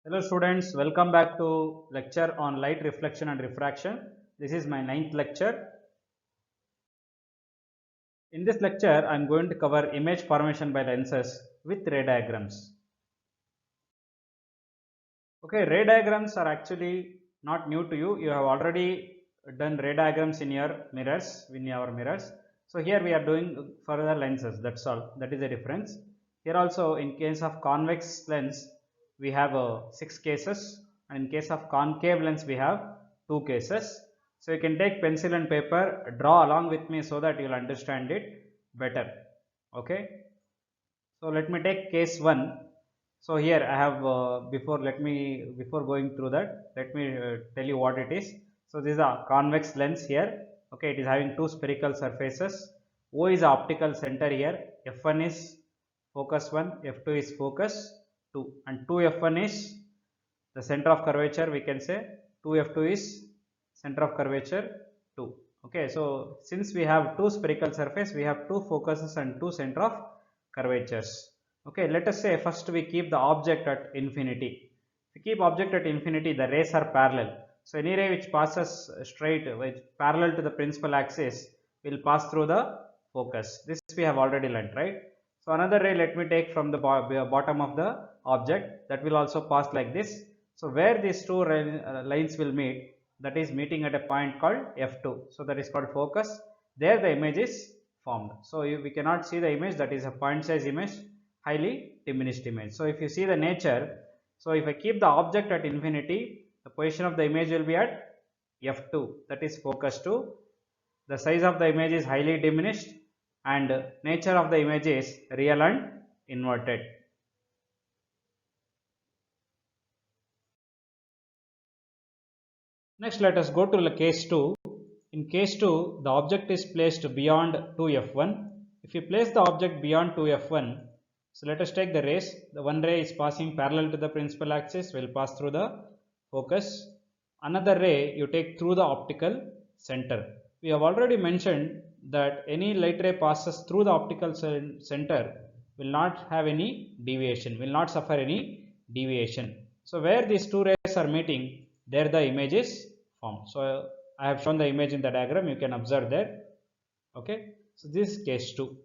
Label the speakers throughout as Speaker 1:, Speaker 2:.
Speaker 1: Hello students, welcome back to lecture on light reflection and refraction. This is my 9th lecture. In this lecture, I am going to cover image formation by lenses with ray diagrams. Okay, ray diagrams are actually not new to you. You have already done ray diagrams in your mirrors, So here we are doing further lenses, that's all. That is the difference. Here also in case of convex lens, we have 6 cases, and in case of concave lens, we have 2 cases. So you can take pencil and paper, draw along with me so that you will understand it better. Okay. So let me take case 1. So here I have before going through that, let me tell you what it is. So this is a convex lens here. Okay, it is having two spherical surfaces. O is the optical center here. F1 is focus 1, F2 is focus 2, and 2F1 is the center of curvature. We can say 2F2 is center of curvature 2. Okay, so since we have two spherical surface, we have two focuses and two center of curvatures. Okay, let us say first we keep the object at infinity. If we keep object at infinity, the rays are parallel. So any ray which passes straight, which parallel to the principal axis, will pass through the focus. This we have already learnt, right? So another ray, let me take from the bottom of the object, that will also pass like this. So where these two lines will meet, that is meeting at a point called F2. So that is called focus. There the image is formed. So we cannot see the image, that is a point size image, highly diminished image. So if you see the nature, so if I keep the object at infinity, the position of the image will be at F2, that is focus 2. The size of the image is highly diminished and nature of the image is real and inverted. Next, let us go to the case 2. In case 2, the object is placed beyond 2F1. If you place the object beyond 2F1, so let us take the rays. The one ray is passing parallel to the principal axis, will pass through the focus. Another ray you take through the optical center. We have already mentioned that any light ray passes through the optical center will not have any deviation, will not suffer any deviation. So where these two rays are meeting, there the image is formed. So I have shown the image in the diagram, you can observe there. Okay, so this is case 2.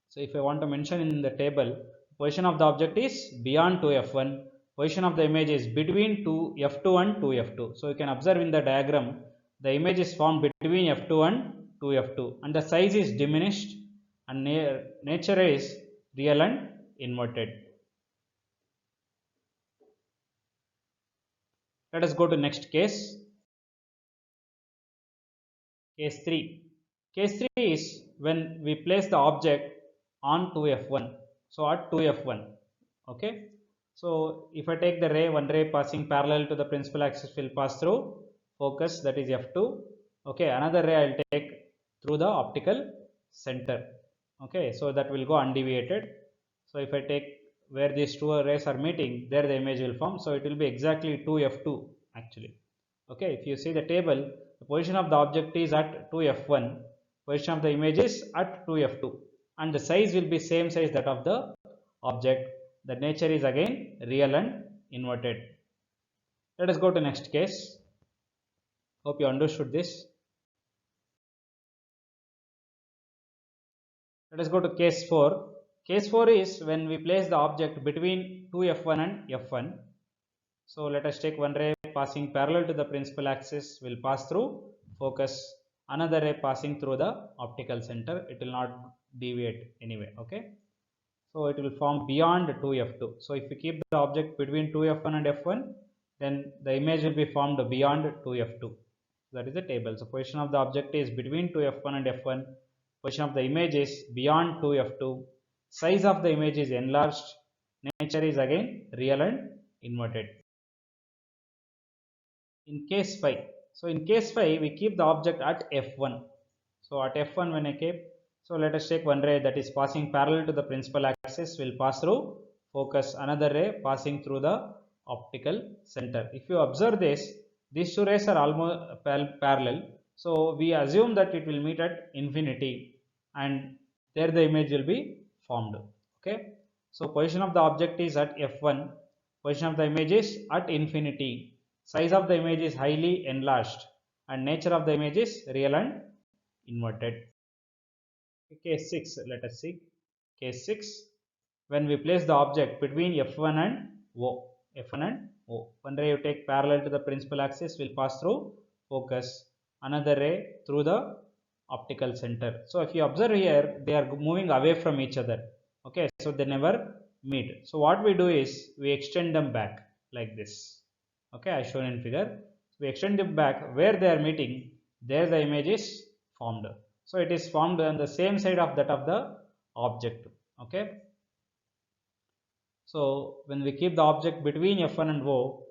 Speaker 1: So if I want to mention in the table, position of the object is beyond 2F1, position of the image is between F2 and 2F2. So you can observe in the diagram, the image is formed between F2 and 2F2, and the size is diminished and nature is real and inverted. Let us go to next case. Case 3. Case 3 is when we place the object on 2F1. So at 2F1. Okay. So if I take the ray, one ray passing parallel to the principal axis will pass through focus, that is F2. Okay. Another ray I will take through the optical center. Okay. So that will go undeviated. So if I take where these two rays are meeting, there the image will form. So it will be exactly 2F2 actually. Okay. If you see the table, the position of the object is at 2F1, position of the image is at 2F2, and the size will be same size that of the object. The nature is again real and inverted. Let us go to next case. Hope you understood this. Let us go to case 4. Case 4 is when we place the object between 2F1 and F1. So let us take one ray passing parallel to the principal axis will pass through focus, another ray passing through the optical center. It will not deviate anyway. Okay. So it will form beyond 2F2. So if we keep the object between 2F1 and F1, then the image will be formed beyond 2F2. That is the table. So position of the object is between 2F1 and F1. Position of the image is beyond 2F2. Size of the image is enlarged. Nature is again real and inverted. In case 5. So in case 5, we keep the object at F1. So at F1 when I keep, so let us take one ray that is passing parallel to the principal axis will pass through focus, another ray passing through the optical center. If you observe this, these two rays are almost parallel. So we assume that it will meet at infinity and there the image will be formed. Okay. So position of the object is at F1, Position of the image is at infinity. Size of the image is highly enlarged, and nature of the image is real and inverted. Case 6, let us see. Case 6, when we place the object between F1 and O. F1 and O. One ray you take parallel to the principal axis will pass through focus. Another ray through the optical center. So if you observe here, they are moving away from each other. Okay, so they never meet. So what we do is we extend them back like this. Okay, I shown in figure. So we extend them back where they are meeting. There the image is formed. So it is formed on the same side of that of the object. Okay. So when we keep the object between F1 and O,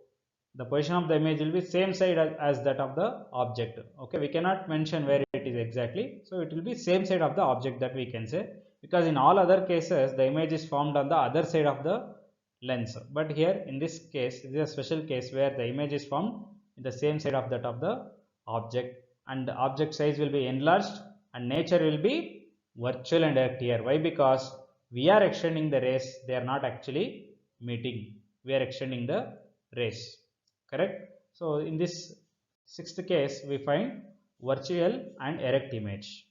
Speaker 1: the position of the image will be same side as that of the object. Okay, we cannot mention where it is exactly. So it will be same side of the object, that we can say, because in all other cases the image is formed on the other side of the lens. But here in this case, this is a special case where the image is formed in the same side of that of the object, and the object size will be enlarged and nature will be virtual and direct here. Why? Because we are extending the rays, they are not actually meeting. We are extending the rays. Correct? So in this sixth case, we find virtual and erect image.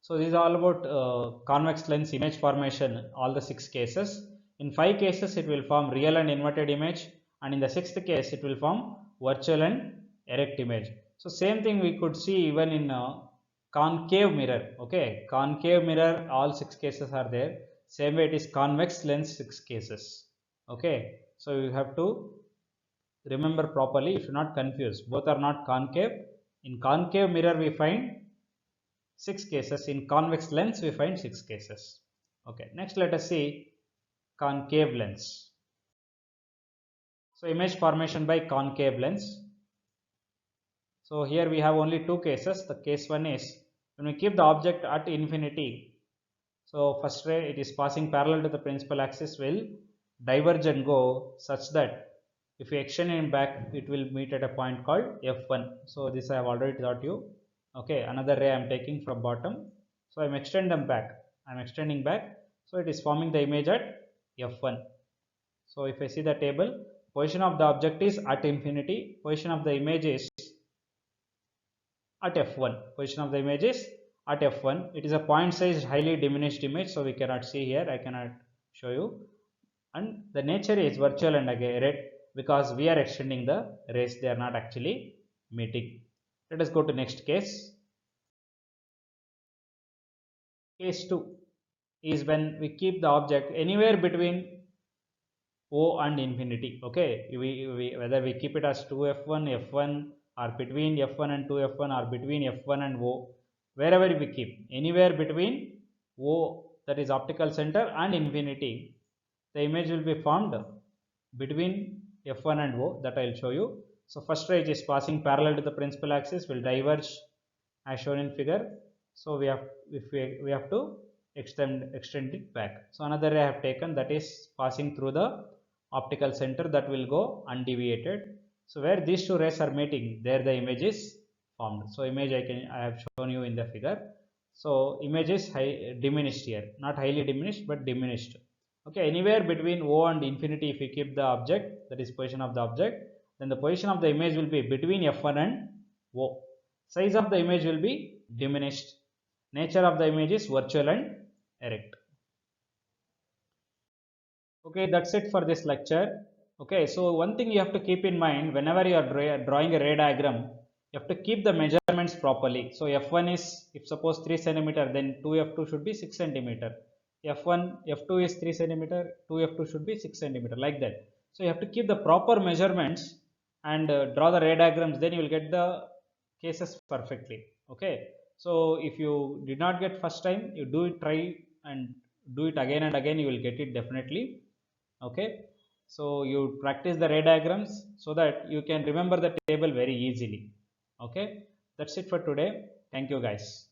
Speaker 1: So this is all about convex lens image formation, all the 6 cases. In 5 cases, it will form real and inverted image, and in the 6th case, it will form virtual and erect image. So same thing we could see even in concave mirror. Okay, concave mirror, all 6 cases are there. Same way it is convex lens, 6 cases. Okay, so you have to remember properly, you should not confuse. Both are not concave. In concave mirror we find 6 cases. In convex lens we find 6 cases. Okay, next let us see concave lens. So image formation by concave lens. So here we have only 2 cases. The case 1 is when we keep the object at infinity. So first ray, it is passing parallel to the principal axis, will diverge and go such that if we extend it back, it will meet at a point called F1. So this I have already taught you. Okay, another ray I am taking from bottom. So I am extending them back. I am extending back. So it is forming the image at F1. So if I see the table, position of the object is at infinity. Position of the image is at F1. Position of the image is at F1. It is a point size highly diminished image. So we cannot see here. I cannot show you. And the nature is virtual and erect, because we are extending the rays, they are not actually meeting. Let us go to next case. Case 2 is when we keep the object anywhere between O and infinity. Okay, whether we keep it as 2F1, F1, or between F1 and 2F1, or between F1 and O, wherever we keep, anywhere between O, that is optical center, and infinity, the image will be formed between F1 and O, that I will show you. So first ray is passing parallel to the principal axis, will diverge as shown in figure. So we have to extend it back. So another ray I have taken, that is passing through the optical center, that will go undeviated. So where these 2 rays are meeting, there the image is formed. So image I have shown you in the figure. So image is diminished here, not highly diminished but diminished. Okay, anywhere between O and infinity, if we keep the object, that is position of the object, then the position of the image will be between F1 and O. Size of the image will be diminished. Nature of the image is virtual and erect. Okay, that's it for this lecture. Okay, so one thing you have to keep in mind, whenever you are drawing a ray diagram, you have to keep the measurements properly. So F1 is, if suppose 3 cm, then 2F2 should be 6 cm. F2 is 3 cm, 2F2 should be 6 cm, like that. So you have to keep the proper measurements and draw the ray diagrams, then you will get the cases perfectly. Okay, so if you did not get first time, you do it, try and do it again and again, you will get it definitely. Okay, so you practice the ray diagrams so that you can remember the table very easily. Okay, that's it for today. Thank you guys.